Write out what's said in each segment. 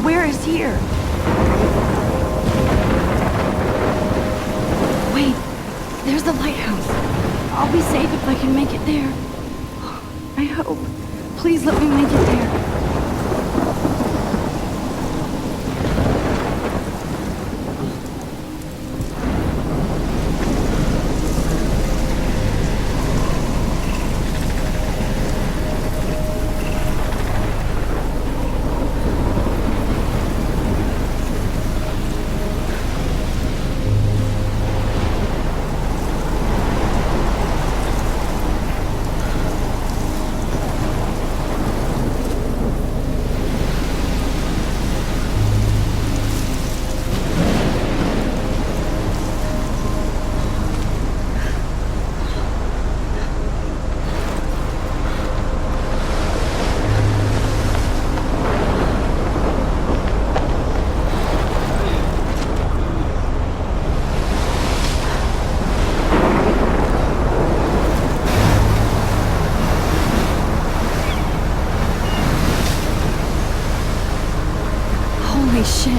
Where is here? Wait, there's the lighthouse. I'll be safe if I can make it there. I hope. Please let me make it there. Holy shit.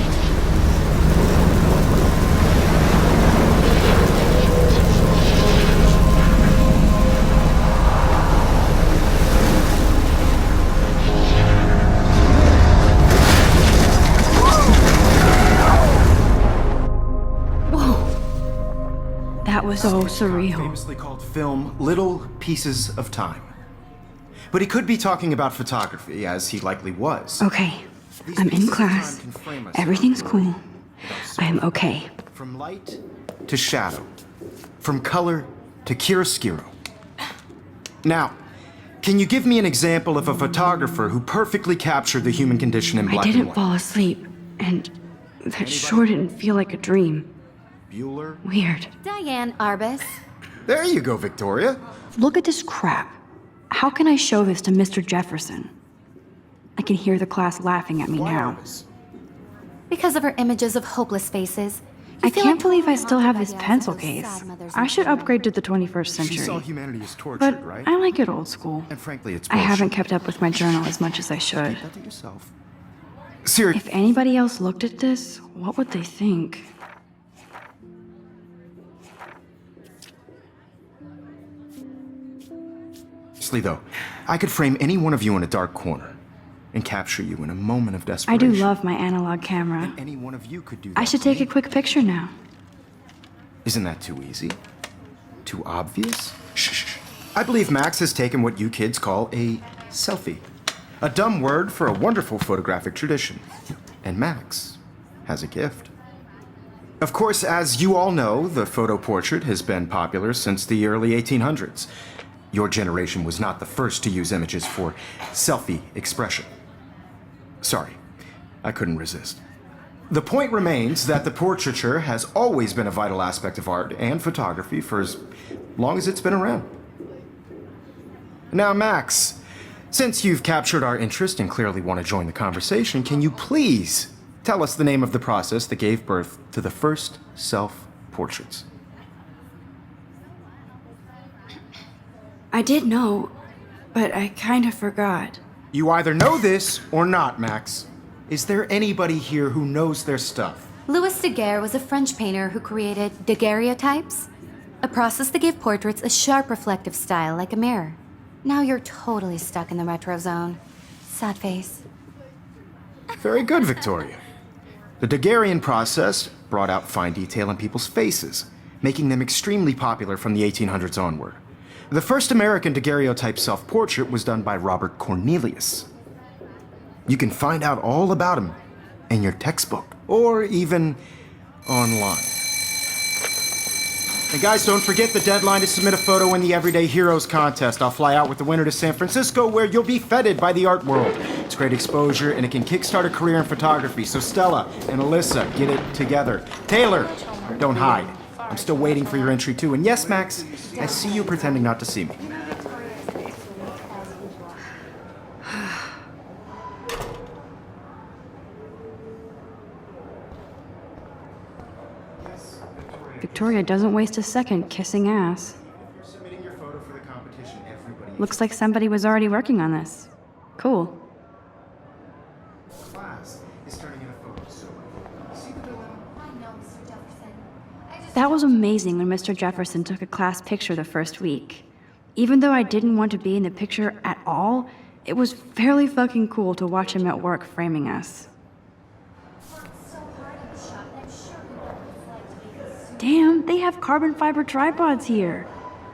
Whoa. That was so surreal. Famously called film Little Pieces of Time. But he could be talking about photography, as he likely was. Okay. I'm in class. Everything's cool. I'm okay. From light to shadow. From color to chiaroscuro. Now, can you give me an example of a photographer who perfectly captured the human condition in black and white? I didn't fall asleep, and that sure didn't feel like a dream. Bueller? Weird. Diane Arbus. There you go, Victoria. Look at this crap. How can I show this to Mr. Jefferson? I can hear the class laughing at me now. Because of her images of hopeless faces. I can't believe I still have this pencil case. I should upgrade to the 21st She saw century. humanity as tortured, But right? I like it old school. And frankly, it's I bullshit. haven't kept up with my journal as much as I should. Keep that to yourself. Seriously, If anybody else looked at this, what would they think? though, I could frame any one of you in a dark corner and capture you in a moment of I desperation. do love my analog camera. And any one of you could do that. I should to take me. a quick picture now. Isn't that too easy? Too obvious? Shh. I believe Max has taken what you kids call a selfie. A dumb word for a wonderful photographic tradition. And Max has a gift. Of course, as you all know, the photo portrait has been popular since the early 1800s. Your generation was not the first to use images for selfie expression. Sorry, I couldn't resist. The point remains that the portraiture has always been a vital aspect of art and photography for as long as it's been around. Now, Max, since you've captured our interest and clearly want to join the conversation, can you please tell us the name of the process that gave birth to the first self-portraits? I did know, but I kind of forgot. You either know this or not, Max. Is there anybody here who knows their stuff? Louis Daguerre was a French painter who created daguerreotypes, a process that gave portraits a sharp reflective style like a mirror. Now you're totally stuck in the retro zone. Sad face. Very good, Victoria. The Daguerrean process brought out fine detail in people's faces, making them extremely popular from the 1800s onward. The first American daguerreotype self-portrait was done by Robert Cornelius. You can find out all about him in your textbook, or even online. And guys, don't forget the deadline to submit a photo in the Everyday Heroes contest. I'll fly out with the winner to San Francisco, where you'll be feted by the art world. It's great exposure, and it can kickstart a career in photography. So Stella and Alyssa, get it together. Taylor, don't hide. I'm still waiting for your entry too. And yes, Max, I see you pretending not to see me. Victoria doesn't waste a second kissing ass. You're submitting your photo for the competition. Everybody Looks like somebody was already working on this. Cool. class is turning That was amazing when Mr. Jefferson took a class picture the first week. Even though I didn't want to be in the picture at all, it was fairly fucking cool to watch him at work framing us. Damn, they have carbon fiber tripods here.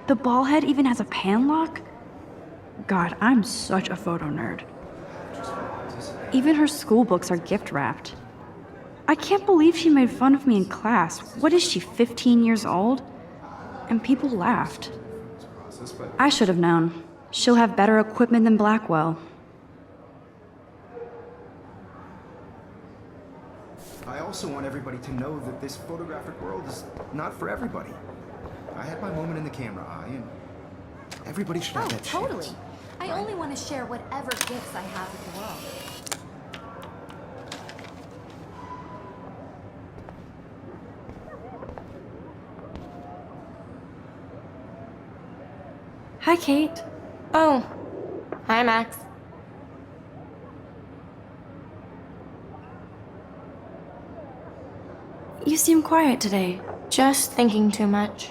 The ball head even has a pan lock. God, I'm such a photo nerd. Even her school books are gift wrapped. I can't believe she made fun of me in class. What is she, 15 years old? And people laughed. I should have known. She'll have better equipment than Blackwell. I also want everybody to know that this photographic world is not for everybody. I had my moment in the camera eye, and everybody should have that totally. chance. I only want to share whatever gifts I have with the world. Hi, Kate. Oh. Hi, Max. You seem quiet today. Just thinking too much.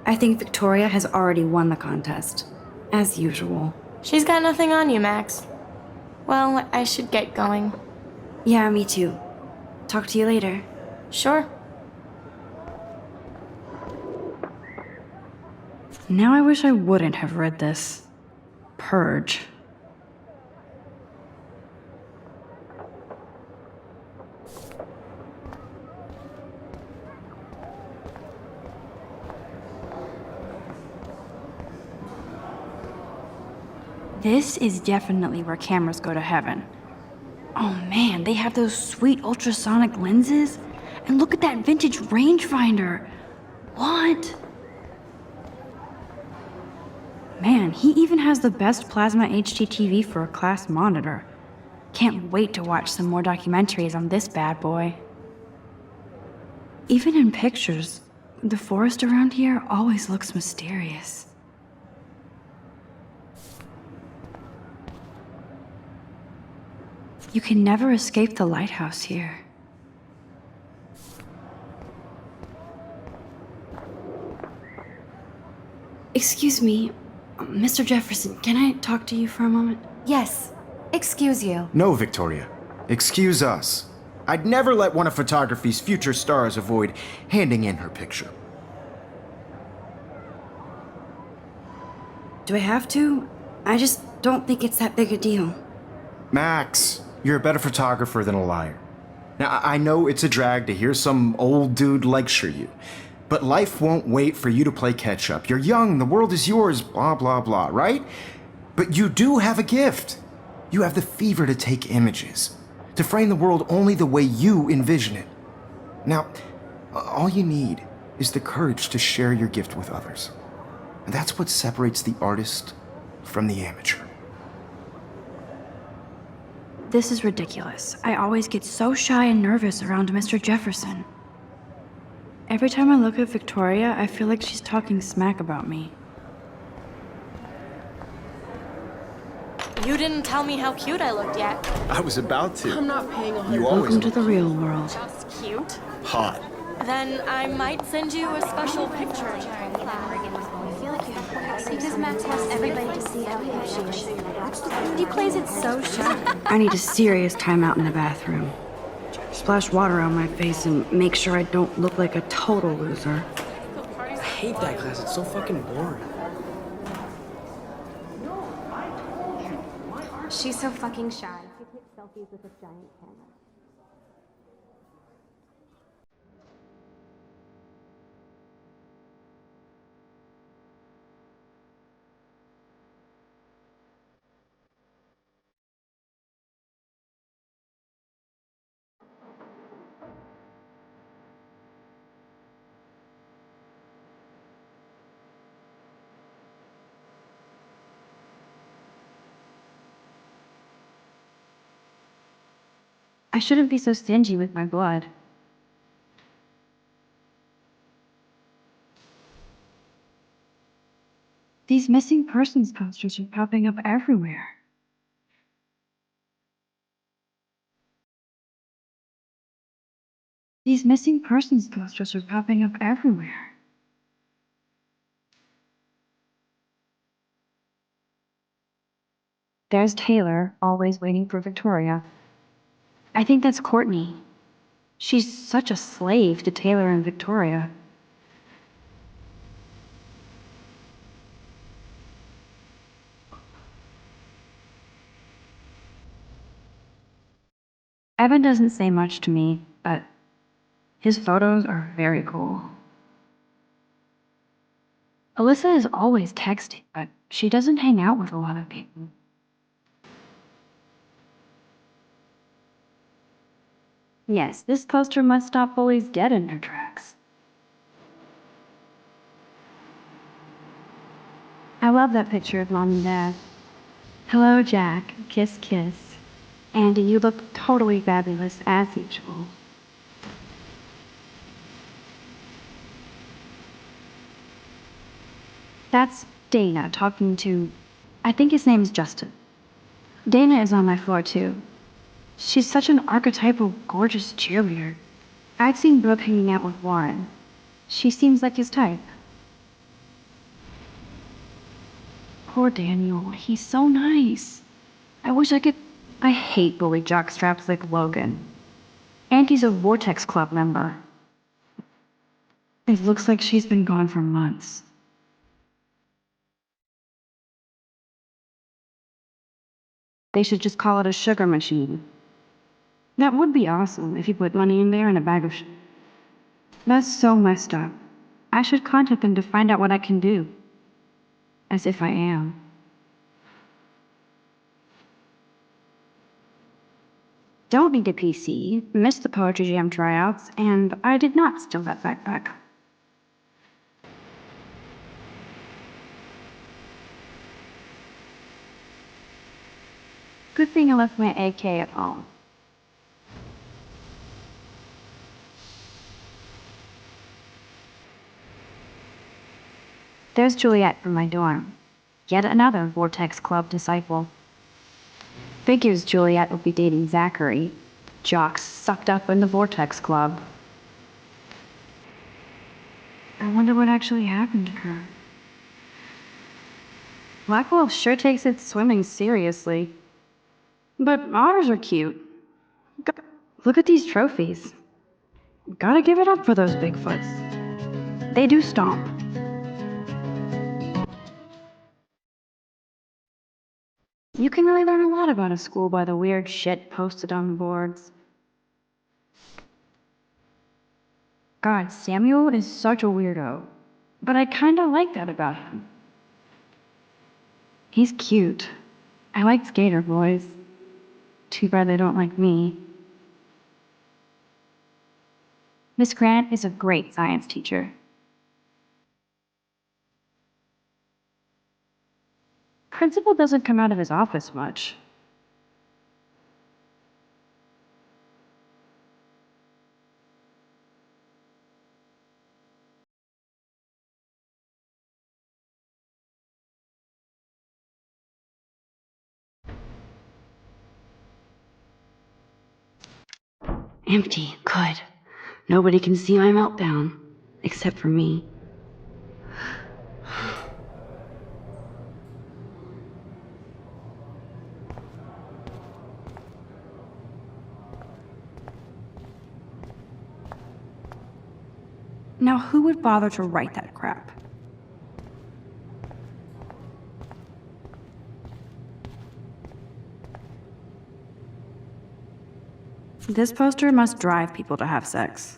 I think Victoria has already won the contest. As usual. She's got nothing on you, Max. Well, I should get going. Yeah, me too. Talk to you later. Sure. Now I wish I wouldn't have read this. Purge. This is definitely where cameras go to heaven. Oh man, they have those sweet ultrasonic lenses. And look at that vintage rangefinder. What? Man, he even has the best plasma HDTV for a class monitor. Can't wait to watch some more documentaries on this bad boy. Even in pictures, the forest around here always looks mysterious. You can never escape the lighthouse here. Excuse me, Mr. Jefferson, can I talk to you for a moment? Yes. Excuse you. No, Victoria. Excuse us. I'd never let one of photography's future stars avoid handing in her picture. Do I have to? I just don't think it's that big a deal. Max, you're a better photographer than a liar. Now, I know it's a drag to hear some old dude lecture you, but life won't wait for you to play catch up. You're young, the world is yours, blah, blah, blah, right? But you do have a gift. You have the fever to take images, to frame the world only the way you envision it. Now, all you need is the courage to share your gift with others. And that's what separates the artist from the amateur. This is ridiculous. I always get so shy and nervous around Mr. Jefferson. Every time I look at Victoria, I feel like she's talking smack about me. You didn't tell me how cute I looked yet. I was about to. I'm not paying 100. You always Welcome to the real world. Just cute. hot. Then I might send you a special picture. Because Max wants everybody to see how cute she is. He plays it so shy. I need a serious timeout in the bathroom. Splash water on my face and make sure I don't look like a total loser. I hate that class. It's so fucking boring. She's so fucking shy. She takes selfies with a giant camera. I shouldn't be so stingy with my blood. These missing persons posters are popping up everywhere. These missing persons posters are popping up everywhere. There's Taylor, always waiting for Victoria. I think that's Courtney. She's such a slave to Taylor and Victoria. Evan doesn't say much to me, but his photos are very cool. Alyssa is always texting, but she doesn't hang out with a lot of people. Yes, this poster must stop bullies dead in their tracks. I love that picture of Mom and Dad. Hello, Jack. Kiss, kiss. Andy, you look totally fabulous as usual. That's Dana talking to, I think his name is Justin. Dana is on my floor too. She's such an archetypal, gorgeous cheerleader. I've seen Brooke hanging out with Warren. She seems like his type. Poor Daniel, he's so nice. I wish I could. I hate bully jockstraps like Logan. Auntie's a Vortex Club member. It looks like she's been gone for months. They should just call it a sugar machine. That would be awesome if you put money in there and a bag of That's so messed up. I should contact them to find out what I can do. As if I am. Don't need a PC, missed the Poetry Jam tryouts, and I did not steal that backpack. Good thing I left my AK at home. There's Juliet from my dorm. Yet another Vortex Club disciple. Figures Juliet will be dating Zachary. Jocks sucked up in the Vortex Club. I wonder what actually happened to her. Blackwell sure takes its swimming seriously. But otters are cute. Look at these trophies. Gotta give it up for those Bigfoots. They do stomp. You can really learn a lot about a school by the weird shit posted on the boards. God, Samuel is such a weirdo. But I kinda like that about him. He's cute. I like skater boys. Too bad they don't like me. Miss Grant is a great science teacher. Principal doesn't come out of his office much. Empty. Good. Nobody can see my meltdown. Except for me. Now who would bother to write that crap? This poster must drive people to have sex.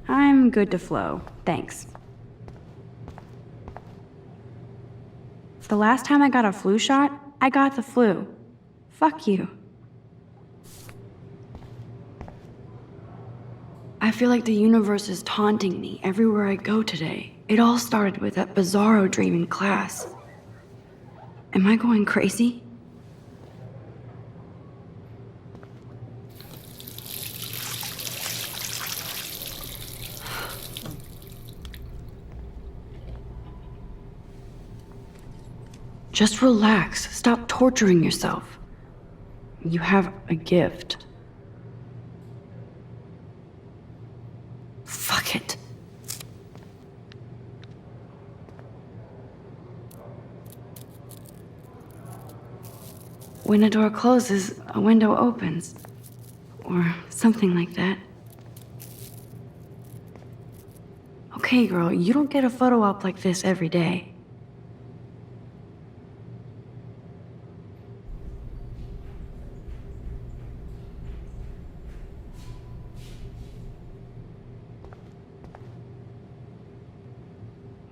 I'm good to flow, thanks. The last time I got a flu shot, I got the flu. Fuck you. I feel like the universe is taunting me everywhere I go today. It all started with that bizarro dream in class. Am I going crazy? Just relax. Stop torturing yourself. You have a gift. Fuck it. When a door closes, a window opens. Or something like that. Okay, girl, you don't get a photo op like this every day.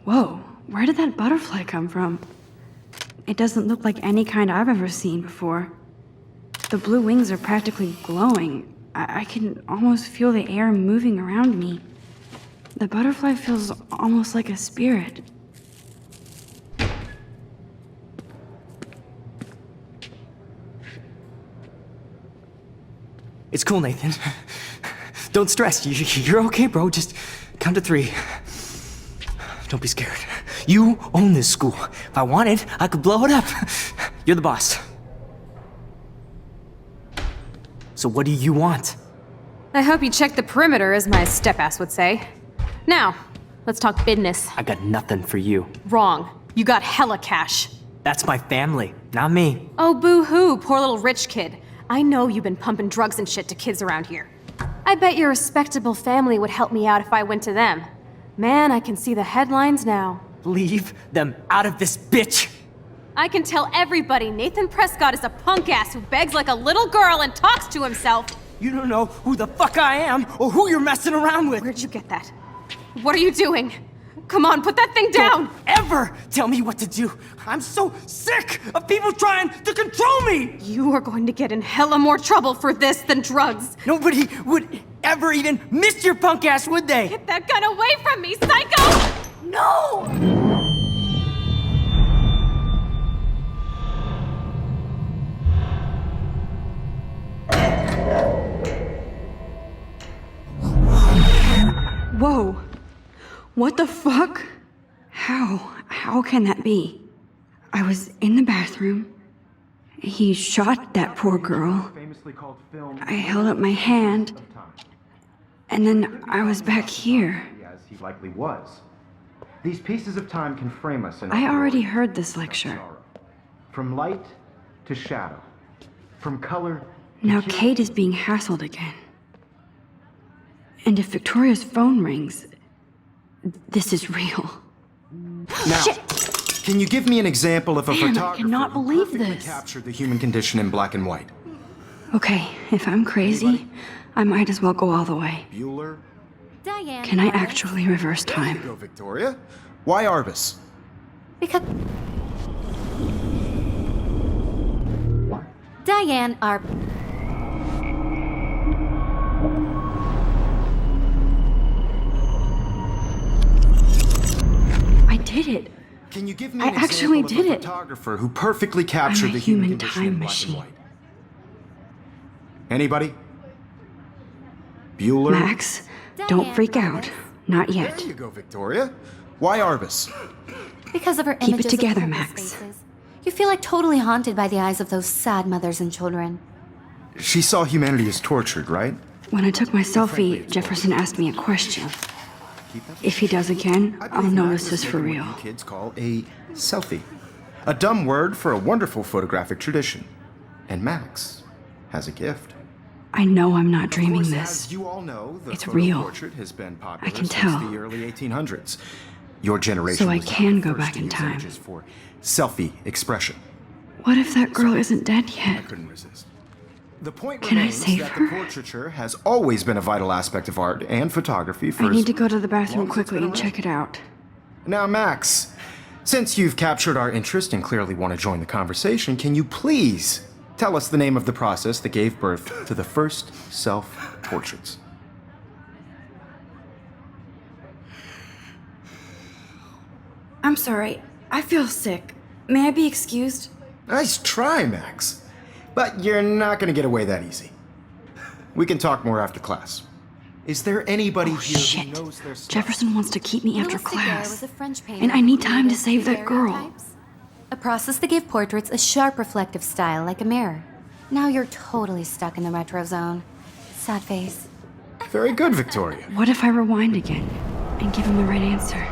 Whoa, where did that butterfly come from? It doesn't look like any kind I've ever seen before. The blue wings are practically glowing. I can almost feel the air moving around me. The butterfly feels almost like a spirit. It's cool, Nathan. Don't stress. You're okay, bro. Just count to 3. Don't be scared. You own this school. If I wanted, I could blow it up. You're the boss. So what do you want? I hope you checked the perimeter, as my step-ass would say. Now, let's talk business. I got nothing for you. Wrong. You got hella cash. That's my family, not me. Oh, boo-hoo, poor little rich kid. I know you've been pumping drugs and shit to kids around here. I bet your respectable family would help me out if I went to them. Man, I can see the headlines now. Leave them out of this bitch! I can tell everybody Nathan Prescott is a punk ass who begs like a little girl and talks to himself. You don't know who the fuck I am or who you're messing around with. Where'd you get that? What are you doing? Come on, put that thing down! Don't ever tell me what to do. I'm so sick of people trying to control me! You are going to get in hella more trouble for this than drugs. Nobody would ever even miss your punk ass, would they? Get that gun away from me, psycho! No! Whoa. What the fuck? How can that be? I was in the bathroom. He shot that poor girl. I held up my hand. And then I was back here. As he likely was. These pieces of time can frame us in I already heard this lecture. From light to shadow. From color to Now hue. Kate is being hassled again. And if Victoria's phone rings, this is real. Now, Shit! can you give me an example of a Man, I photographer cannot who believe perfectly this. captured the human condition in black and white? Okay, if I'm crazy, I might as well go all the way. Bueller? Diane. Can I Arbus. actually reverse time? Go, Victoria. Why Arbus? Because. Diane Arbus. I did it. Can you give me I an actually example did of a it. photographer who perfectly captured I'm a the human human condition time in black and machine. white? Anybody? Bueller? Max, don't Diane freak out. Arbus. Not There yet. you go, Victoria. Why Arbus? Because of her Keep it images together, of homeless Max. faces. You feel like totally haunted by the eyes of those sad mothers and children. She saw humanity as tortured, right? When I took my selfie, Jefferson asked me a question. If he does again, I I'll believe know Max this has is for taken real. what you kids call a selfie. A dumb word for a wonderful photographic tradition. And Max has a gift. I know I'm not Of dreaming course, this. as you all know, the It's photo real. portrait has been popular I can since tell. the early 1800s. Your generation So I was not can the go first back to in use time. images for selfie expression. What if that girl isn't dead I yet? couldn't resist. The point Can I remains save that her? the portraiture has always been a vital aspect of art and photography for I need as to go to the bathroom long as it's quickly been and around. check it out. Now, Max, since you've captured our interest and clearly want to join the conversation, can you please tell us the name of the process that gave birth to the first self-portraits? I'm sorry. I feel sick. May I be excused? Nice try, Max. But you're not going to get away that easy. We can talk more after class. Is there anybody Oh, here shit. who knows their stuff? Jefferson wants to keep me after Louis Daguerre was class. a French painter And I who need time to created save that girl. daguerreotypes, a process that gave portraits a sharp reflective style like a mirror. Now you're totally stuck in the retro zone. Sad face. Very good, Victoria. What if I rewind again and give him the right answer?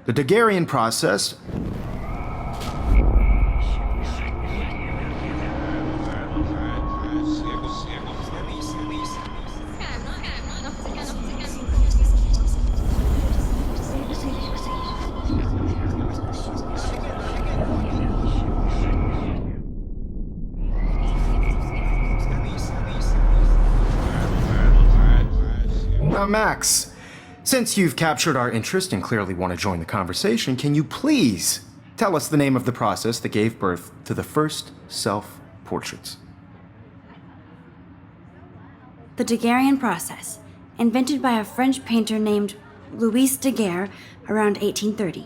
The Daguerrean process. Now, Max, since you've captured our interest and clearly want to join the conversation, can you please tell us the name of the process that gave birth to the first self-portraits? The Daguerrean process, invented by a French painter named Louis Daguerre around 1830.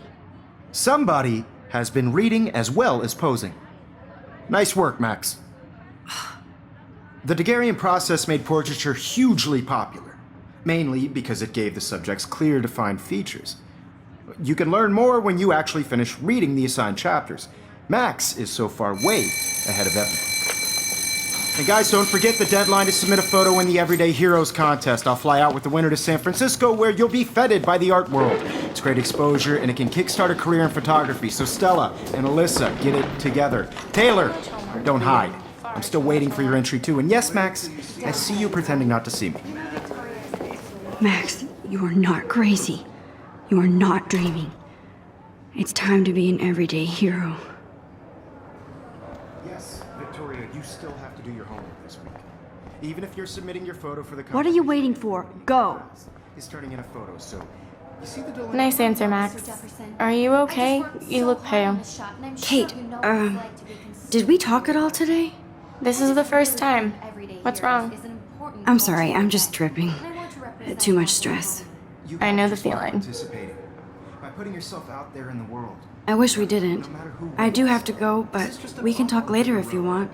Somebody has been reading as well as posing. Nice work, Max. The Daguerrean process made portraiture hugely popular, mainly because it gave the subjects clear, defined features. You can learn more when you actually finish reading the assigned chapters. Max is so far way ahead of everyone. And guys, don't forget the deadline to submit a photo in the Everyday Heroes contest. I'll fly out with the winner to San Francisco, where you'll be feted by the art world. It's great exposure, and it can kickstart a career in photography. So Stella and Alyssa, get it together. Taylor, don't hide. I'm still waiting for your entry too. And yes, Max, I see you pretending not to see me. Max, you are not crazy. You are not dreaming. It's time to be an everyday hero. Yes, Victoria, you still have to do your homework this week. Even if you're submitting your photo for the What are you waiting for? Go! Is turning in a photo, so you see the delay? Nice answer, Max. Are you okay? You look pale. Kate, did we talk at all today? This is the first time. What's wrong? I'm sorry, I'm just tripping. Too much stress. You I know the just love feeling. participating. By putting yourself out there in the world. I wish we didn't. I do have to go, but we can talk later if you want.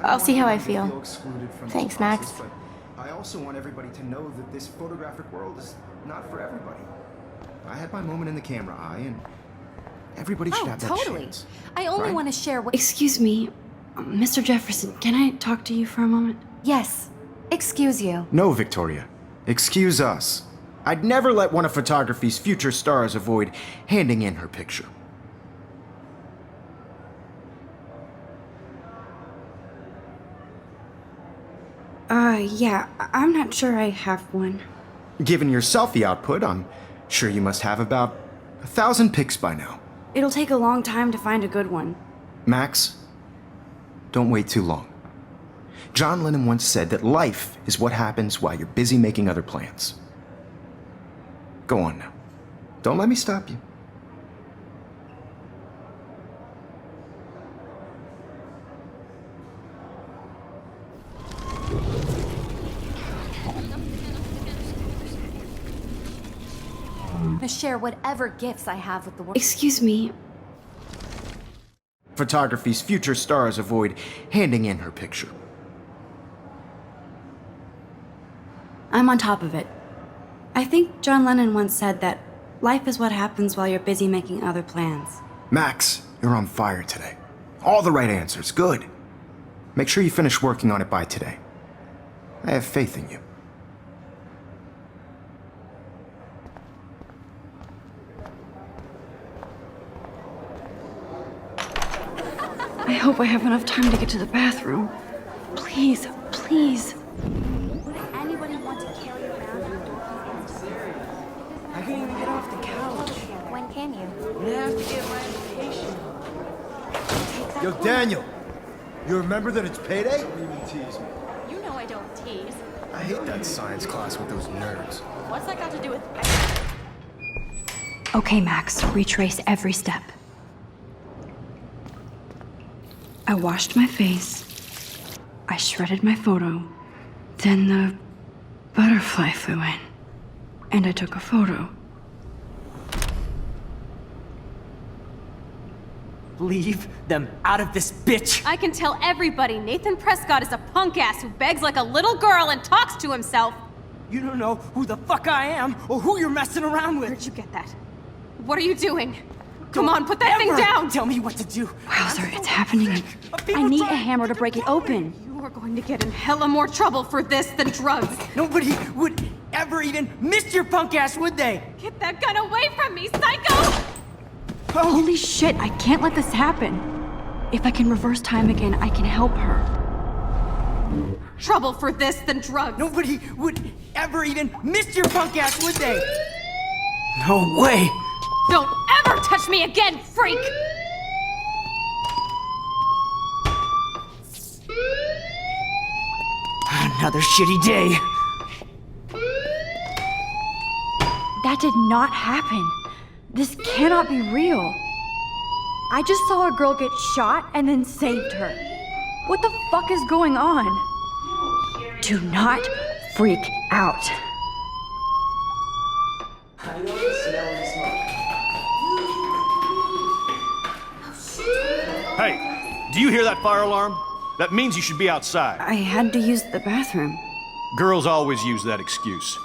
I'll see how I feel. Excluded from this Thanks, process, Max. but I also want everybody to know that this photographic world is not for everybody. I had my moment in the camera eye, and everybody should Oh, have that totally. chance. I only right? want to share what. Excuse me, Mr. Jefferson, can I talk to you for a moment? Yes. Excuse you. No, Victoria. Excuse us. I'd never let one of photography's future stars avoid handing in her picture. Yeah, I'm not sure I have one. Given your selfie output, I'm sure you must have about 1,000 pics by now. It'll take a long time to find a good one. Max, don't wait too long. John Lennon once said that life is what happens while you're busy making other plans. Go on now. Don't let me stop you. To share whatever gifts I have with the world. Excuse me, Photography's future stars avoid handing in her picture. I'm on top of it. I think John Lennon once said that life is what happens while you're busy making other plans. Max, you're on fire today. All the right answers. Good. Make sure you finish working on it by today. I have faith in you. I hope I have enough time to get to the bathroom. Please, please. Anybody want to carry around? I can't even get off the couch. When can you? I have to get my education. Yo, Daniel, you remember that it's payday? Don't even tease me. You know I don't tease. I hate that science class with those nerds. What's that got to do with... Okay, Max, retrace every step. I washed my face. I shredded my photo. Then the butterfly flew in. And I took a photo. Leave them out of this bitch! I can tell everybody Nathan Prescott is a punk ass who begs like a little girl and talks to himself. You don't know who the fuck I am or who you're messing around with. Where'd you get that? What are you doing? Come Don't on, put that thing ever down! Tell me what to do. Wowzer, it's happening. I need a hammer to break it open. You are going to get in hella more trouble for this than drugs. Nobody would ever even miss your punk ass, would they? Get that gun away from me, psycho! Holy shit, I can't let this happen. If I can reverse time again, I can help her. Trouble for this than drugs. Nobody would ever even miss your punk ass, would they? No way! Don't ever touch me again, freak! Another shitty day. That did not happen. This cannot be real. I just saw a girl get shot and then saved her. What the fuck is going on? Do not freak out. Hey, do you hear that fire alarm? That means you should be outside. I had to use the bathroom. Girls always use that excuse.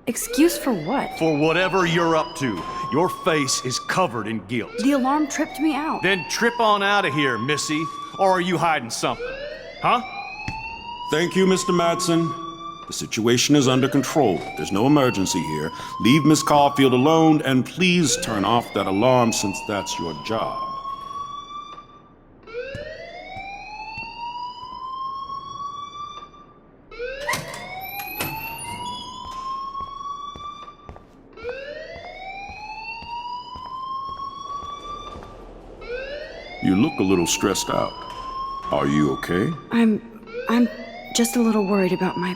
Excuse for what? For whatever you're up to, your face is covered in guilt. The alarm tripped me out. Then trip on out of here, Missy. Or are you hiding something? Huh? Thank you, Mr. Madsen. The situation is under control. There's no emergency here. Leave Miss Caulfield alone, and please turn off that alarm since that's your job. You look a little stressed out. Are you okay? I'm just a little worried about my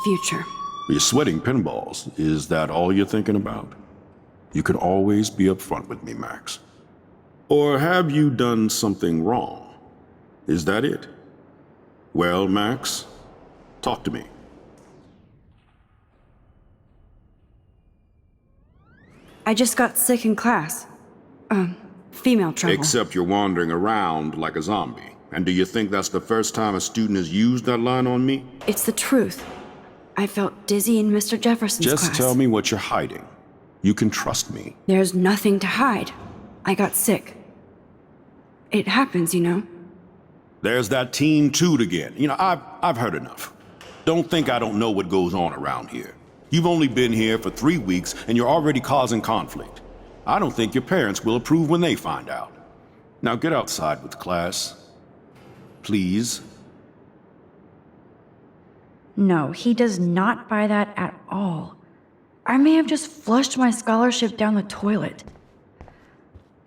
future. You're sweating pinballs. Is that all you're thinking about? You can always be upfront with me, Max. Or have you done something wrong? Is that it? Well, Max, talk to me. I just got sick in class. Female trouble. Except you're wandering around like a zombie. And do you think that's the first time a student has used that line on me? It's the truth. I felt dizzy in Mr. Jefferson's class. Just tell me what you're hiding. You can trust me. There's nothing to hide. I got sick. It happens, you know. There's that Team Toot again. You know, I've heard enough. Don't think I don't know what goes on around here. You've only been here for 3 weeks and you're already causing conflict. I don't think your parents will approve when they find out. Now get outside with class. Please. No, he does not buy that at all. I may have just flushed my scholarship down the toilet.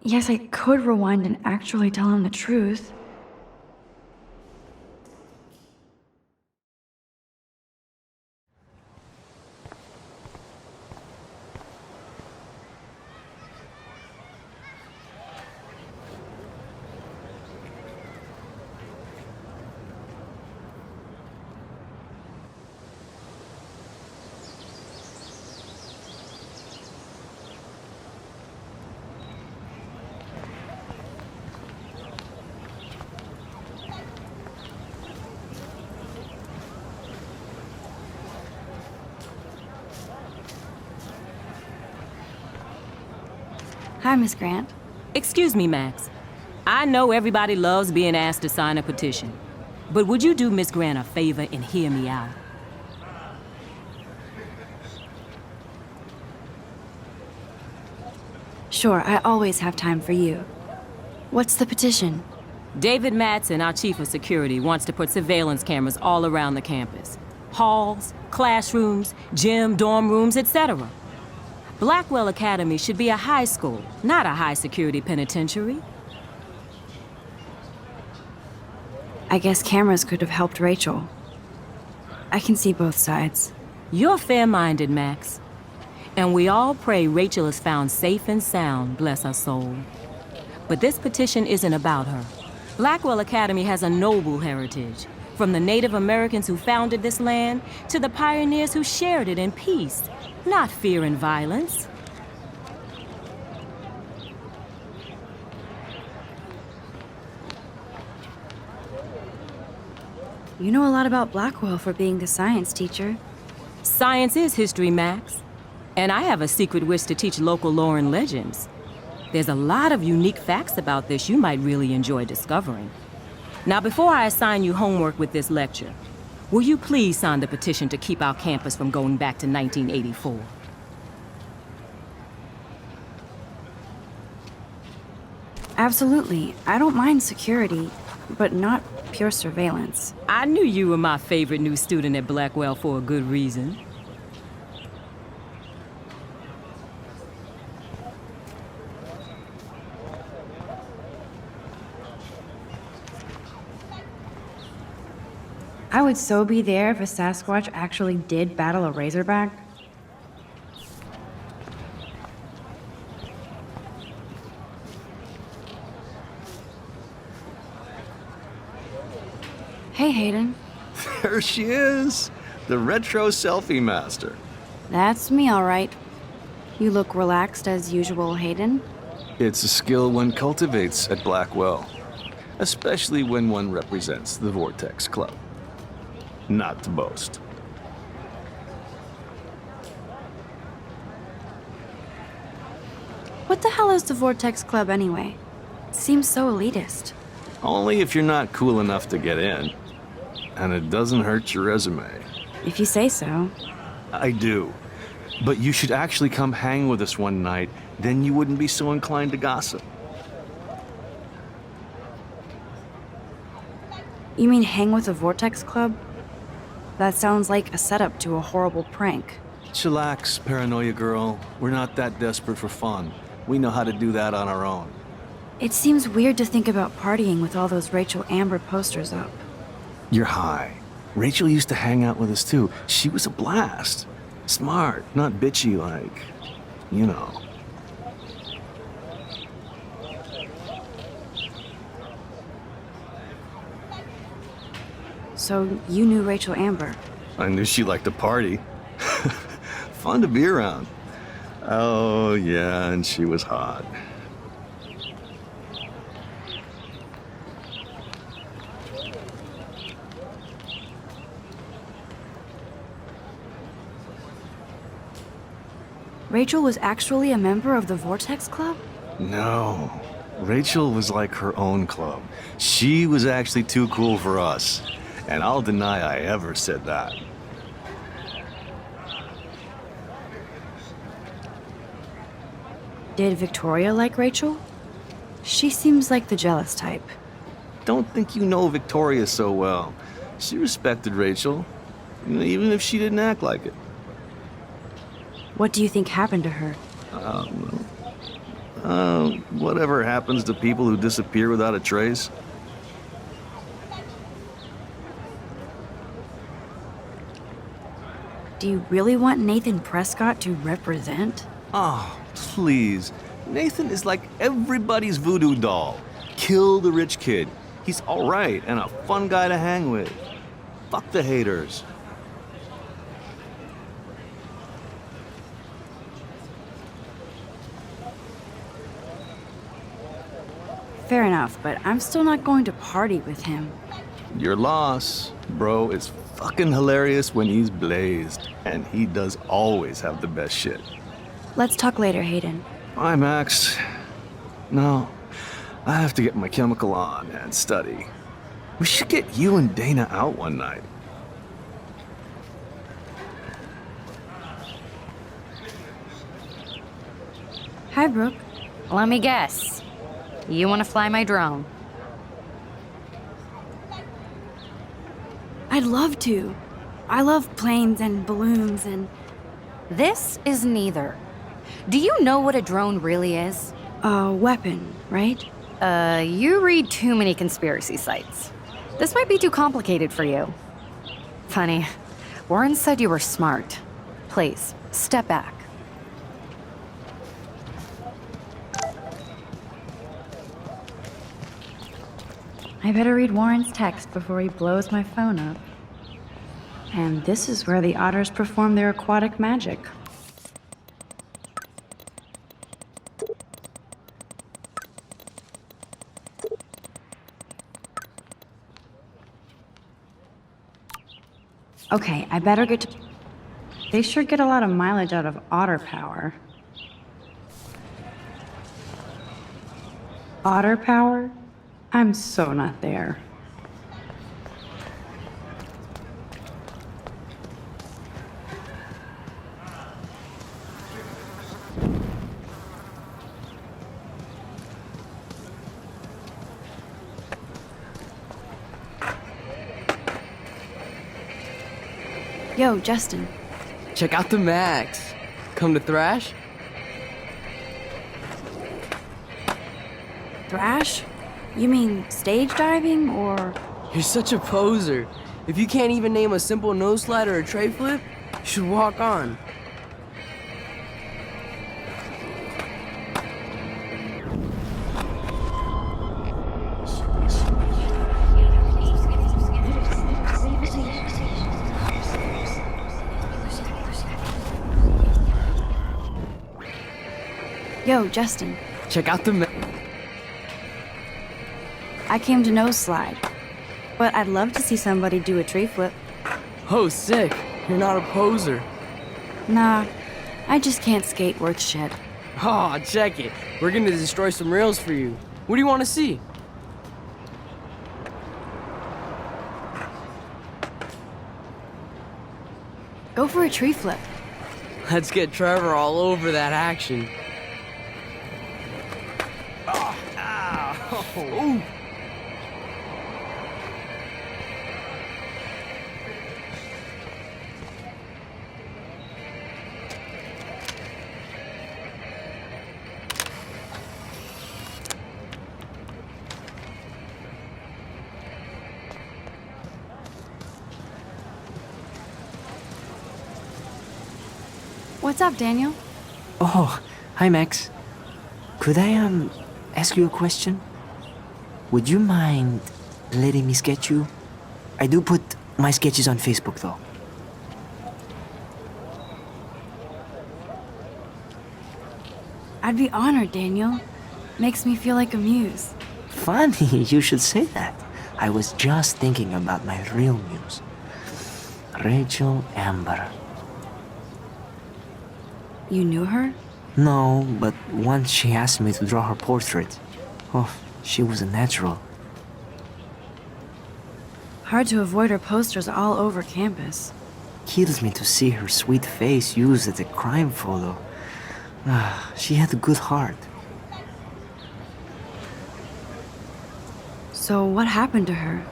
Yes, I could rewind and actually tell him the truth. Hi, Miss Grant. Excuse me, Max. I know everybody loves being asked to sign a petition, but would you do Miss Grant a favor and hear me out? Sure, I always have time for you. What's the petition? David Madsen, our chief of security, wants to put surveillance cameras all around the campus. Halls, classrooms, gym, dorm rooms, etc. Blackwell Academy should be a high school, not a high-security penitentiary. I guess cameras could have helped Rachel. I can see both sides. You're fair-minded, Max. And we all pray Rachel is found safe and sound, bless her soul. But this petition isn't about her. Blackwell Academy has a noble heritage, from the Native Americans who founded this land to the pioneers who shared it in peace, not fear and violence. You know a lot about Blackwell for being the science teacher. Science is history, Max. And I have a secret wish to teach local lore and legends. There's a lot of unique facts about this you might really enjoy discovering. Now, before I assign you homework with this lecture, will you please sign the petition to keep our campus from going back to 1984? Absolutely. I don't mind security, but not pure surveillance. I knew you were my favorite new student at Blackwell for a good reason. I would so be there if a Sasquatch actually did battle a Razorback. Hey, Hayden. There she is, the retro selfie master. That's me, all right. You look relaxed as usual, Hayden. It's a skill one cultivates at Blackwell, especially when one represents the Vortex Club. Not to boast. What the hell is the Vortex Club anyway? Seems so elitist. Only if you're not cool enough to get in. And it doesn't hurt your resume. If you say so. I do. But you should actually come hang with us one night, then you wouldn't be so inclined to gossip. You mean hang with the Vortex Club? That sounds like a setup to a horrible prank. Chillax, paranoia girl. We're not that desperate for fun. We know how to do that on our own. It seems weird to think about partying with all those Rachel Amber posters up. You're high. Rachel used to hang out with us too. She was a blast. Smart, not bitchy like, you know. So you knew Rachel Amber? I knew she liked to party. Fun to be around. Oh, yeah, and she was hot. Rachel was actually a member of the Vortex Club? No. Rachel was like her own club. She was actually too cool for us. And I'll deny I ever said that. Did Victoria like Rachel? She seems like the jealous type. Don't think you know Victoria so well. She respected Rachel, even if she didn't act like it. What do you think happened to her? Whatever happens to people who disappear without a trace. Do you really want Nathan Prescott to represent? Oh, please. Nathan is like everybody's voodoo doll. Kill the rich kid. He's all right and a fun guy to hang with. Fuck the haters. Fair enough, but I'm still not going to party with him. Your loss, bro, is fucking hilarious when he's blazed. And he does always have the best shit. Let's talk later, Hayden. Bye, Max. No, I have to get my chemical on and study. We should get you and Dana out one night. Hi, Brooke. Let me guess. You want to fly my drone? I'd love to. I love planes and balloons and... This is neither. Do you know what a drone really is? a weapon, right? You read too many conspiracy sites. This might be too complicated for you. Funny. Warren said you were smart. Please, step back. I better read Warren's text before he blows my phone up. And this is where the otters perform their aquatic magic. Okay, I better get to... They sure get a lot of mileage out of otter power. Otter power? I'm so not there. Yo, Justin. Check out the Max. Come to thrash? Thrash? You mean stage diving, or...? You're such a poser. If you can't even name a simple nose slide or a tray flip, you should walk on. Yo, Justin. Check out the I came to nose slide, but I'd love to see somebody do a tree flip. Oh, sick. You're not a poser. Nah, I just can't skate worth shit. Aw, check it. We're gonna destroy some rails for you. What do you want to see? Go for a tree flip. Let's get Trevor all over that action. Ooh. What's up, Daniel? Oh, hi, Max. Could I, ask you a question? Would you mind letting me sketch you? I do put my sketches on Facebook, though. I'd be honored, Daniel. Makes me feel like a muse. Funny, you should say that. I was just thinking about my real muse. Rachel Amber. You knew her? No, but once she asked me to draw her portrait. Oh, she was a natural. Hard to avoid her posters all over campus. Kills me to see her sweet face used as a crime photo. Ah, she had a good heart. So what happened to her?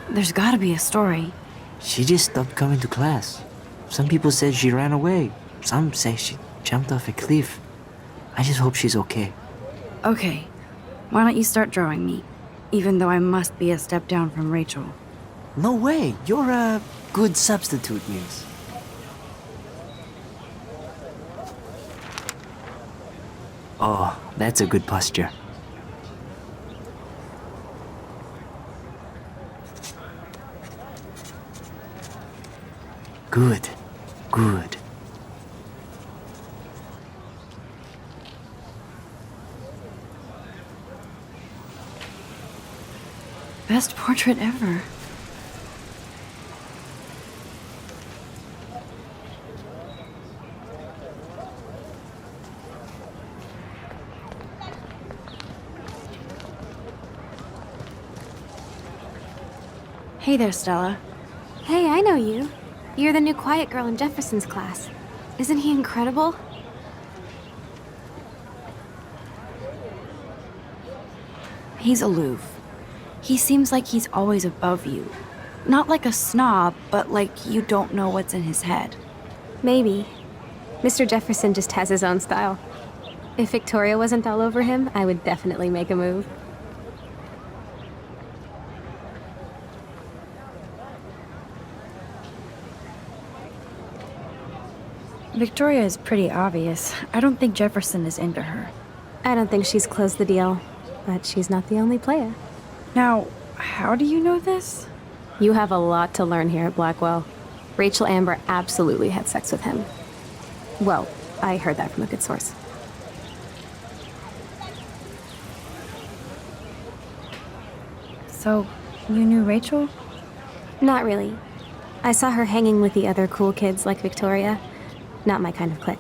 There's gotta be a story. She just stopped coming to class. Some people said she ran away. Some say she jumped off a cliff. I just hope she's okay. Okay, why don't you start drawing me? Even though I must be a step down from Rachel. No way, you're a good substitute, Muse. Oh, that's a good posture. Good, good. Best portrait ever. Hey there, Stella. Hey, I know you. You're the new quiet girl in Jefferson's class. Isn't he incredible? He's aloof. He seems like he's always above you. Not like a snob, but like you don't know what's in his head. Maybe. Mr. Jefferson just has his own style. If Victoria wasn't all over him, I would definitely make a move. Victoria is pretty obvious. I don't think Jefferson is into her. I don't think she's closed the deal, but she's not the only player. Now, how do you know this? You have a lot to learn here at Blackwell. Rachel Amber absolutely had sex with him. Well, I heard that from a good source. So, you knew Rachel? Not really. I saw her hanging with the other cool kids like Victoria. Not my kind of clique.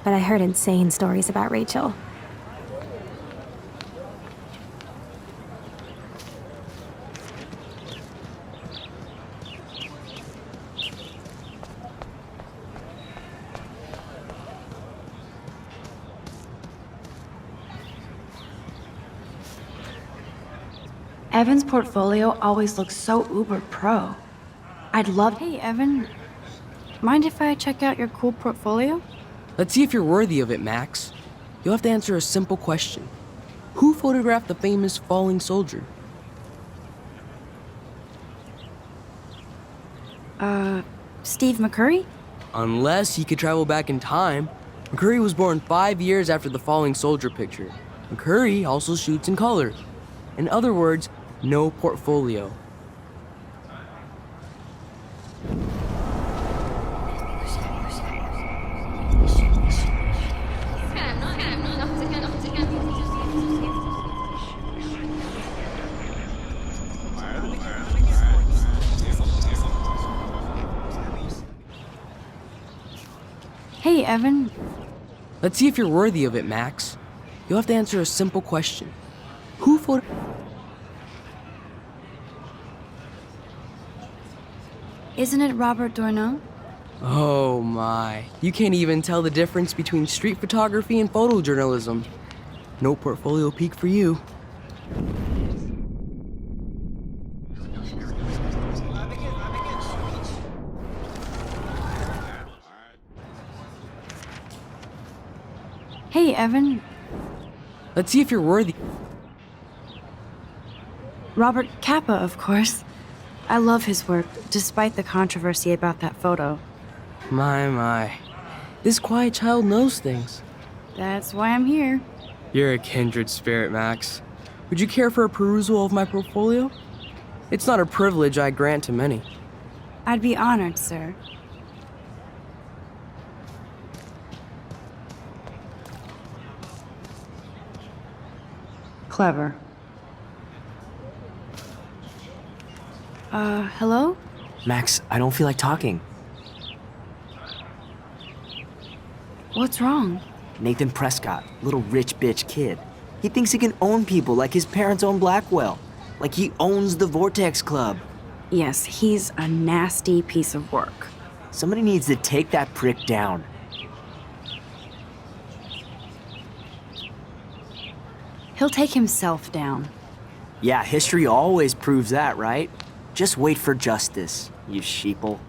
But I heard insane stories about Rachel. Evan's portfolio always looks so uber pro. I'd love. Hey, Evan. Mind if I check out your cool portfolio? Let's see if you're worthy of it, Max. You'll have to answer a simple question. Who photographed the famous falling soldier? Steve McCurry? Unless he could travel back in time. McCurry was born 5 years after the falling soldier picture. McCurry also shoots in color. In other words, no portfolio. Hey, Evan. Let's see if you're worthy of it, Max. You'll have to answer a simple question. Who Isn't it Robert Dourneau? Oh my. You can't even tell the difference between street photography and photojournalism. No portfolio peak for you. Hey, Evan. Let's see if you're worthy. Robert Capa, of course. I love his work, despite the controversy about that photo. My. This quiet child knows things. That's why I'm here. You're a kindred spirit, Max. Would you care for a perusal of my portfolio? It's not a privilege I grant to many. I'd be honored, sir. Clever. Hello? Max, I don't feel like talking. What's wrong? Nathan Prescott, little rich bitch kid. He thinks he can own people like his parents own Blackwell. Like he owns the Vortex Club. Yes, he's a nasty piece of work. Somebody needs to take that prick down. He'll take himself down. Yeah, history always proves that, right? Just wait for justice, you sheeple.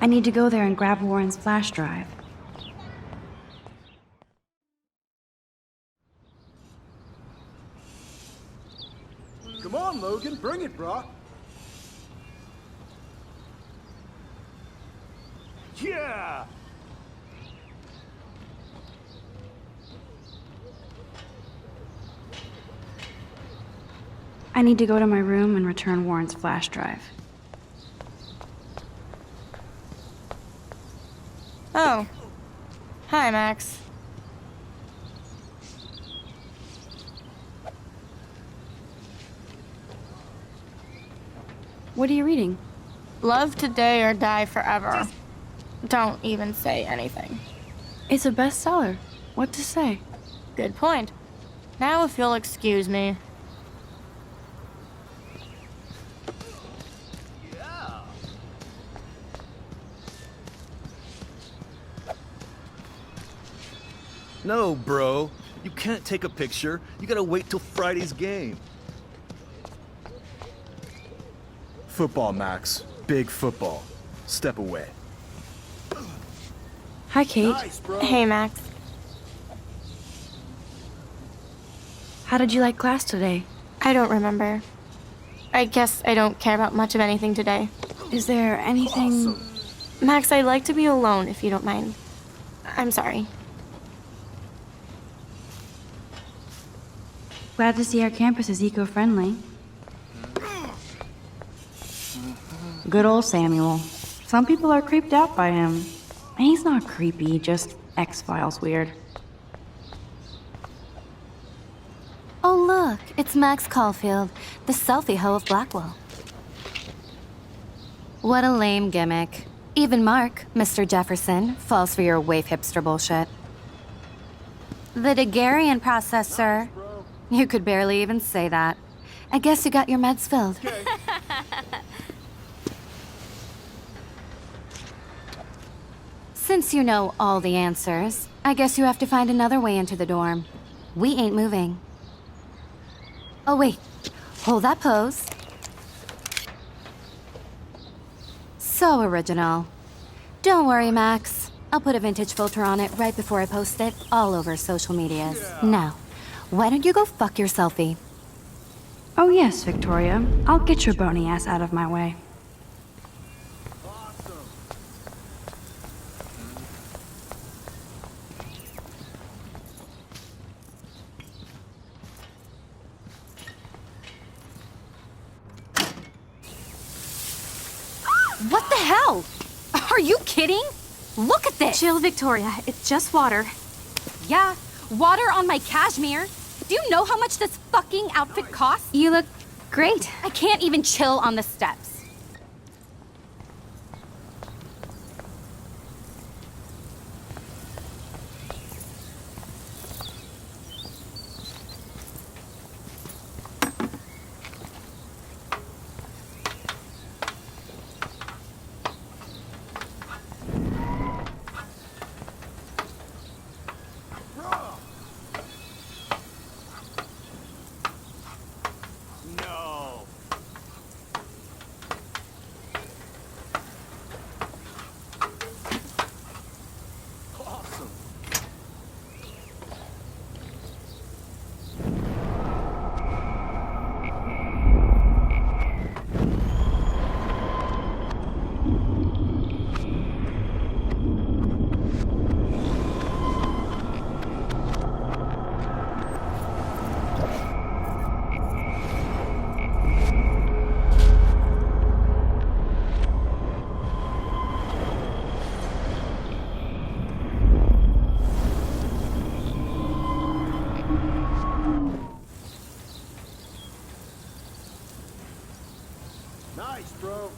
I need to go there and grab Warren's flash drive. Come on, Logan, bring it, brah. Yeah! I need to go to my room and return Warren's flash drive. Oh. Hi, Max. What are you reading? Love today or die forever. Don't even say anything. It's a bestseller. What to say? Good point. Now if you'll excuse me. No, bro. You can't take a picture. You gotta wait till Friday's game. Football, Max. Big football. Step away. Hi, Kate. Hey, Max. How did you like class today? I don't remember. I guess I don't care about much of anything today. Is there anything... Max, I'd like to be alone if you don't mind. I'm sorry. Glad to see our campus is eco-friendly. Good old Samuel. Some people are creeped out by him. And he's not creepy, just X-Files weird. Look, it's Max Caulfield, the selfie hoe of Blackwell. What a lame gimmick. Even Mark, Mr. Jefferson, falls for your waif hipster bullshit. The Daguerrean process, sir. You could barely even say that. I guess you got your meds filled. Since you know all the answers, I guess you have to find another way into the dorm. We ain't moving. Oh, wait. Hold that pose. So original. Don't worry, Max. I'll put a vintage filter on it right before I post it all over social medias. Now, why don't you go fuck your selfie? Oh yes, Victoria. I'll get your bony ass out of my way. What the hell? Are you kidding? Look at this! Chill, Victoria. It's just water. Yeah, water on my cashmere. Do you know how much this fucking outfit costs? You look great. I can't even chill on the steps. No. Awesome. Nice, bro.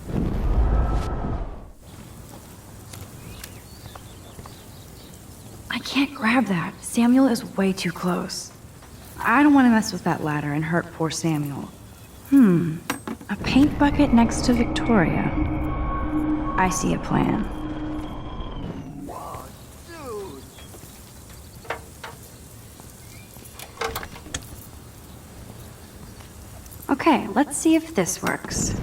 I can't grab that. Samuel is way too close. I don't want to mess with that ladder and hurt poor Samuel. A paint bucket next to Victoria. I see a plan. Okay, let's see if this works.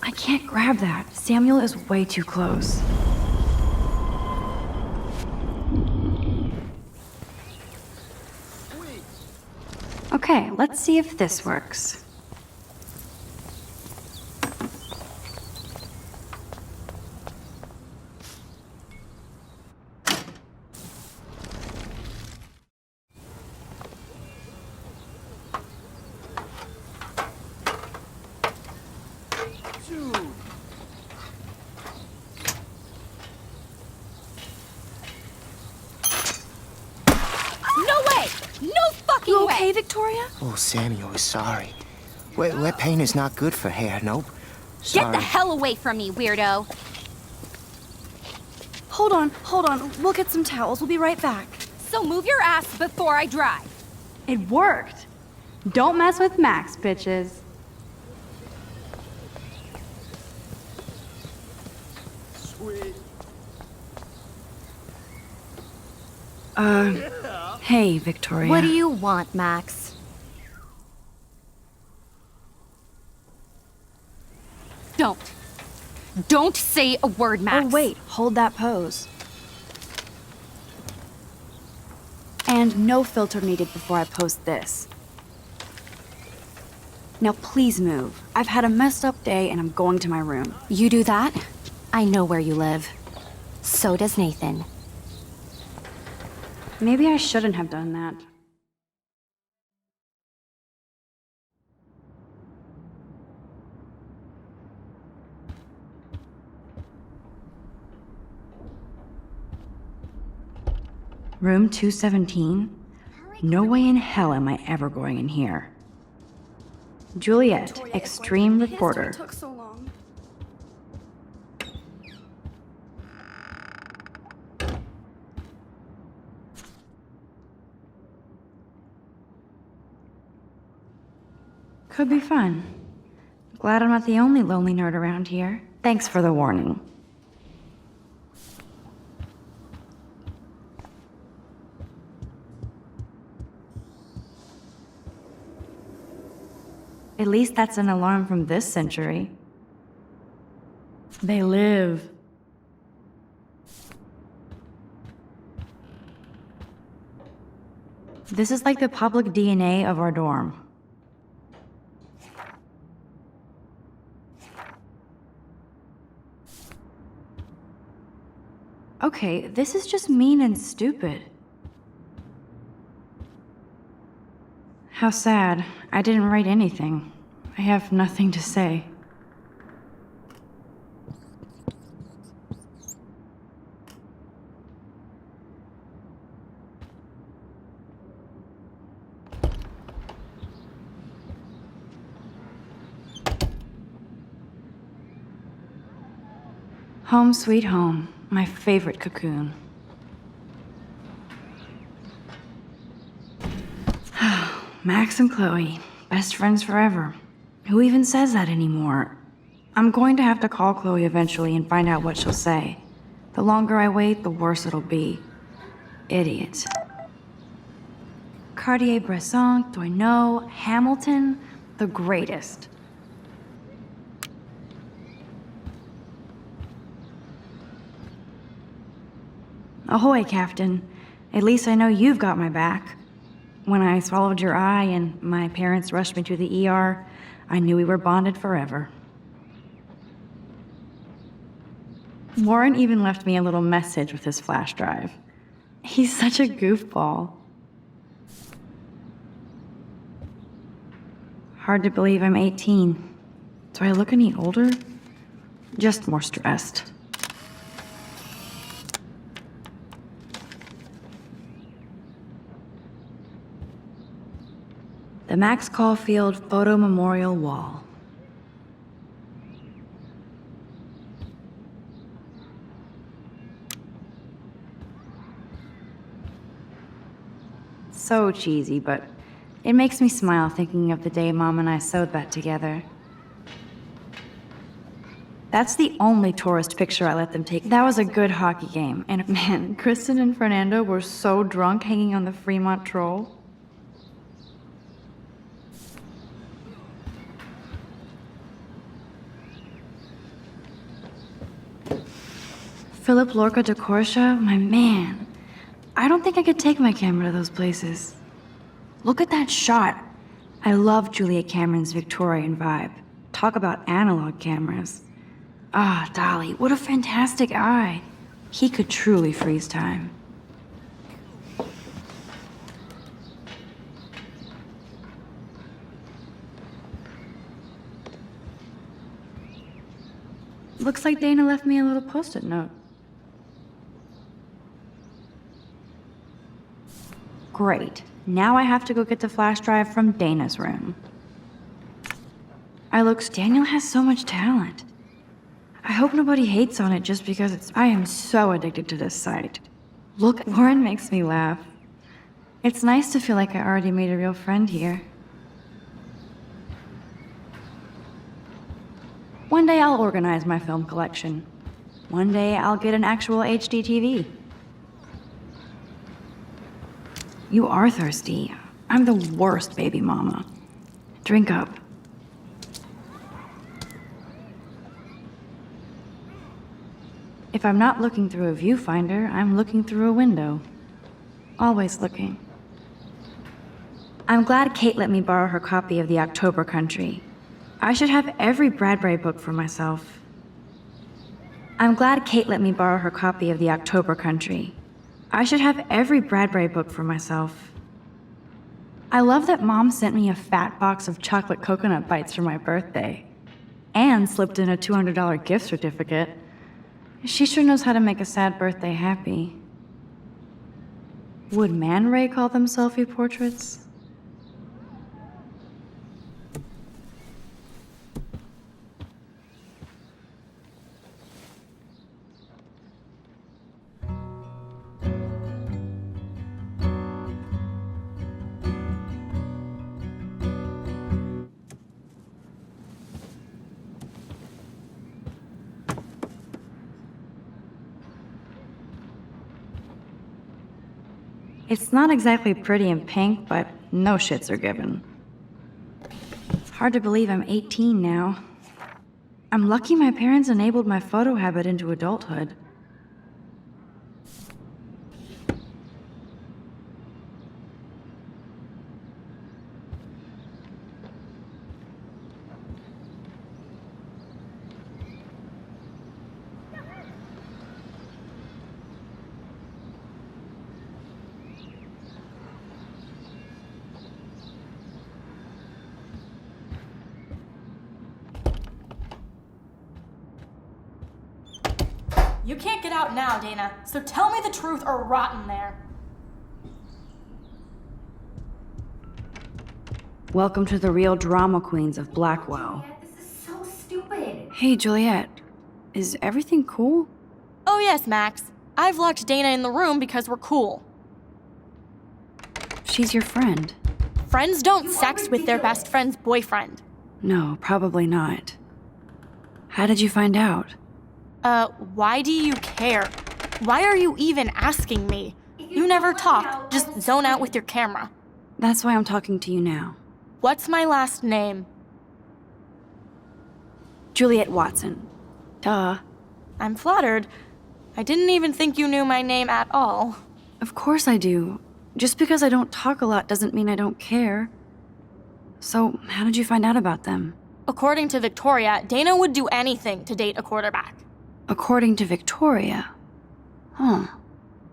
I can't grab that. Samuel is way too close. Okay, let's see if this works. You Okay, Victoria? Oh, Samuel is sorry. Wet paint is not good for hair, nope. Get Sorry. the hell away from me, weirdo! Hold on. We'll get some towels. We'll be right back. So move your ass before I drive. It worked. Don't mess with Max, bitches. Sweet. Hey, Victoria. What do you want, Max? Don't say a word, Max. Oh, wait. Hold that pose. And no filter needed before I post this. Now please move. I've had a messed up day and I'm going to my room. You do that? I know where you live. So does Nathan. Maybe I shouldn't have done that. Room 217? No way in hell am I ever going in here. Juliet, extreme reporter. Took so long. Could be fun. Glad I'm not the only lonely nerd around here. Thanks for the warning. At least that's an alarm from this century. They live. This is like the public DNA of our dorm. Okay, this is just mean and stupid. How sad. I didn't write anything. I have nothing to say. Home sweet home, my favorite cocoon. Max and Chloe, best friends forever. Who even says that anymore? I'm going to have to call Chloe eventually and find out what she'll say. The longer I wait, the worse it'll be. Idiot. Cartier-Bresson, Doisneau, Hamilton, the greatest. Ahoy, Captain. At least I know you've got my back. When I swallowed your eye and my parents rushed me to the ER, I knew we were bonded forever. Warren even left me a little message with his flash drive. He's such a goofball. Hard to believe I'm 18. Do I look any older? Just more stressed. The Max Caulfield Photo Memorial Wall. So cheesy, but it makes me smile thinking of the day Mom and I sewed that together. That's the only tourist picture I let them take. That was a good hockey game, and man, Kristen and Fernando were so drunk hanging on the Fremont Troll. Philip Lorca de Corsia, my man. I don't think I could take my camera to those places. Look at that shot. I love Julia Cameron's Victorian vibe. Talk about analog cameras. Ah, Dolly, what a fantastic eye. He could truly freeze time. Looks like Dana left me a little post-it note. Great. Now I have to go get the flash drive from Dana's room. Daniel has so much talent. I hope nobody hates on it just because I am so addicted to this site. Look, Warren makes me laugh. It's nice to feel like I already made a real friend here. One day I'll organize my film collection. One day I'll get an actual HD TV. You are thirsty. I'm the worst baby mama. Drink up. If I'm not looking through a viewfinder, I'm looking through a window. Always looking. I'm glad Kate let me borrow her copy of The October Country. I should have every Bradbury book for myself. I'm glad Kate let me borrow her copy of The October Country. I should have every Bradbury book for myself. I love that Mom sent me a fat box of chocolate coconut bites for my birthday, and slipped in a $200 gift certificate. She sure knows how to make a sad birthday happy. Would Man Ray call them selfie portraits? It's not exactly pretty in pink, but no shits are given. It's hard to believe I'm 18 now. I'm lucky my parents enabled my photo habit into adulthood. You can't get out now, Dana, so tell me the truth or rot in there. Welcome to the real drama queens of Blackwell. This is so stupid. Hey, Juliet. Is everything cool? Oh yes, Max. I've locked Dana in the room because we're cool. She's your friend. Friends don't sex with their best friend's boyfriend. No, probably not. How did you find out? Why do you care? Why are you even asking me? You never talk, just zone out with your camera. That's why I'm talking to you now. What's my last name? Juliet Watson. Duh. I'm flattered. I didn't even think you knew my name at all. Of course I do. Just because I don't talk a lot doesn't mean I don't care. So, how did you find out about them? According to Victoria, Dana would do anything to date a quarterback. According to Victoria? Huh.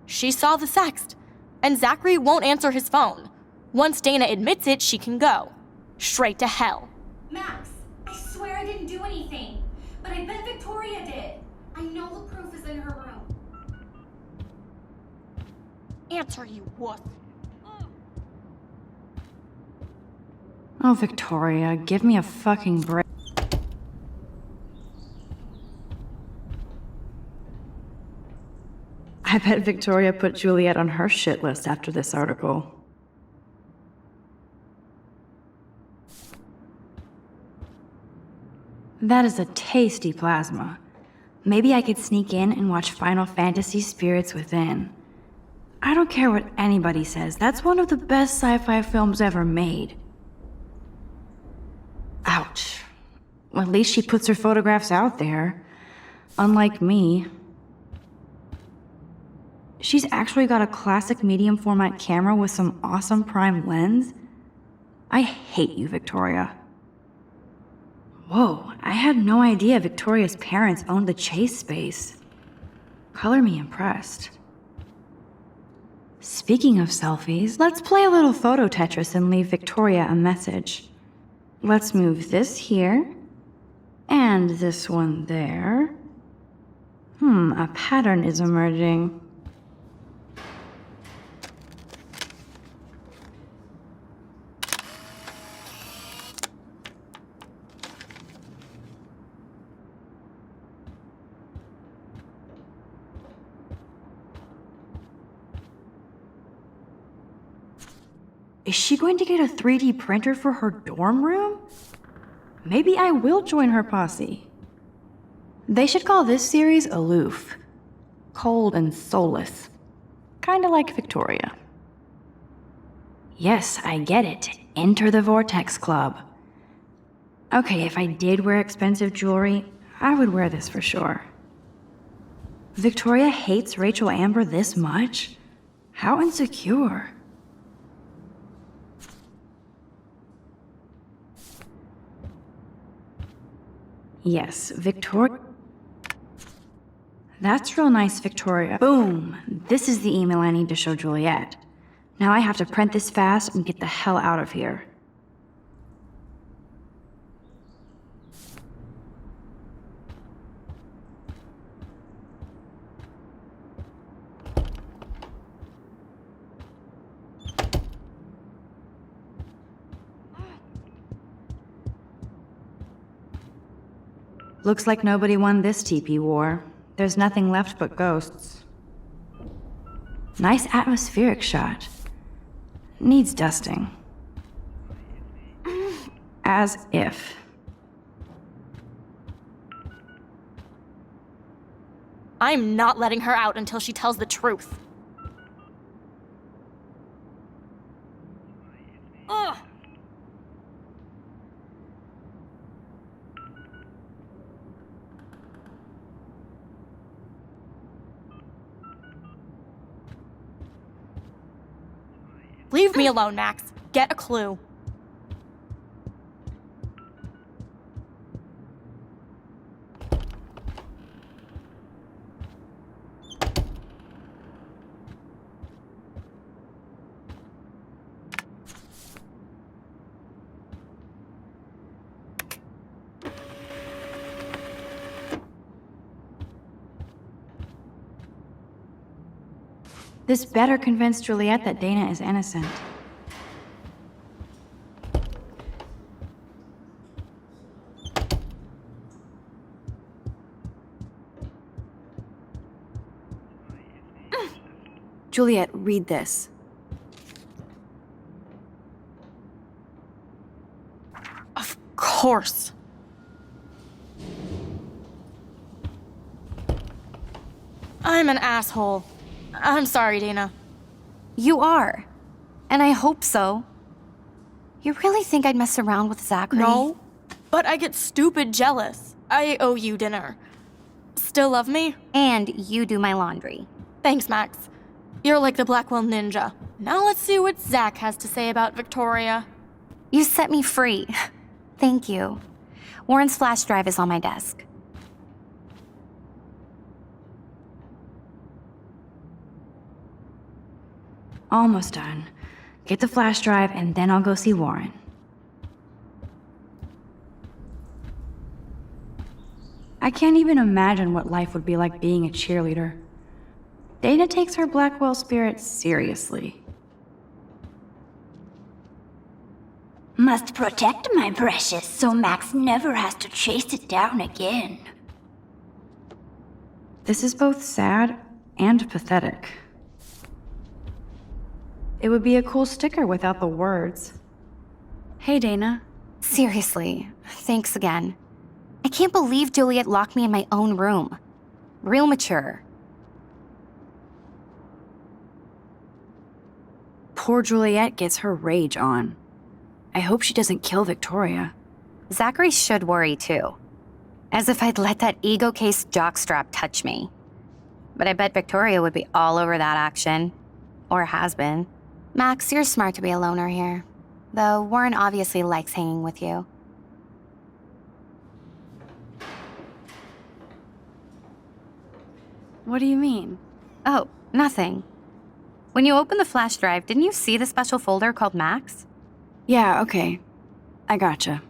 She saw the sext, and Zachary won't answer his phone. Once Dana admits it, she can go. Straight to hell. Max, I swear I didn't do anything. But I bet Victoria did. I know the proof is in her room. Answer, you wuss. Oh, Victoria, give me a fucking break. I bet Victoria put Juliet on her shit list after this article. That is a tasty plasma. Maybe I could sneak in and watch Final Fantasy Spirits Within. I don't care what anybody says, that's one of the best sci-fi films ever made. Ouch. Well, at least she puts her photographs out there. Unlike me. She's actually got a classic medium format camera with some awesome prime lens. I hate you, Victoria. Whoa, I had no idea Victoria's parents owned the Chase space. Color me impressed. Speaking of selfies, let's play a little photo Tetris and leave Victoria a message. Let's move this here, and this one there. A pattern is emerging. Is she going to get a 3D printer for her dorm room? Maybe I will join her posse. They should call this series Aloof. Cold and soulless. Kinda like Victoria. Yes, I get it. Enter the Vortex Club. Okay, if I did wear expensive jewelry, I would wear this for sure. Victoria hates Rachel Amber this much? How insecure. Yes, Victoria. That's real nice, Victoria. Boom! This is the email I need to show Juliet. Now I have to print this fast and get the hell out of here. Looks like nobody won this TP war. There's nothing left but ghosts. Nice atmospheric shot. Needs dusting. As if. I'm not letting her out until she tells the truth. Ugh. Leave me alone, Max. Get a clue. This better convince Juliet that Dana is innocent. Juliet, read this. Of course. I'm an asshole. I'm sorry, Dana. You are. And I hope so. You really think I'd mess around with Zachary? No, but I get stupid jealous. I owe you dinner. Still love me? And you do my laundry. Thanks, Max. You're like the Blackwell Ninja. Now let's see what Zach has to say about Victoria. You set me free. Thank you. Warren's flash drive is on my desk. Almost done. Get the flash drive and then I'll go see Warren. I can't even imagine what life would be like being a cheerleader. Dana takes her Blackwell spirit seriously. Must protect my precious so Max never has to chase it down again. This is both sad and pathetic. It would be a cool sticker without the words. Hey, Dana. Seriously, thanks again. I can't believe Juliet locked me in my own room. Real mature. Poor Juliet gets her rage on. I hope she doesn't kill Victoria. Zachary should worry too. As if I'd let that ego-cased jockstrap touch me. But I bet Victoria would be all over that action. Or has been. Max, you're smart to be a loner here. Though Warren obviously likes hanging with you. What do you mean? Oh, nothing. When you opened the flash drive, didn't you see the special folder called Max? Yeah, okay. I gotcha.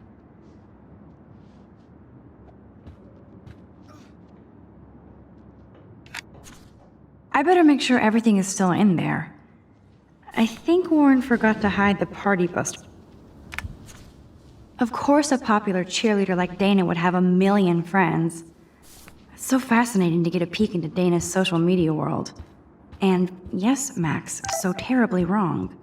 I better make sure everything is still in there. I think Warren forgot to hide the party bus. Of course a popular cheerleader like Dana would have a million friends. It's so fascinating to get a peek into Dana's social media world. And yes, Max, so terribly wrong.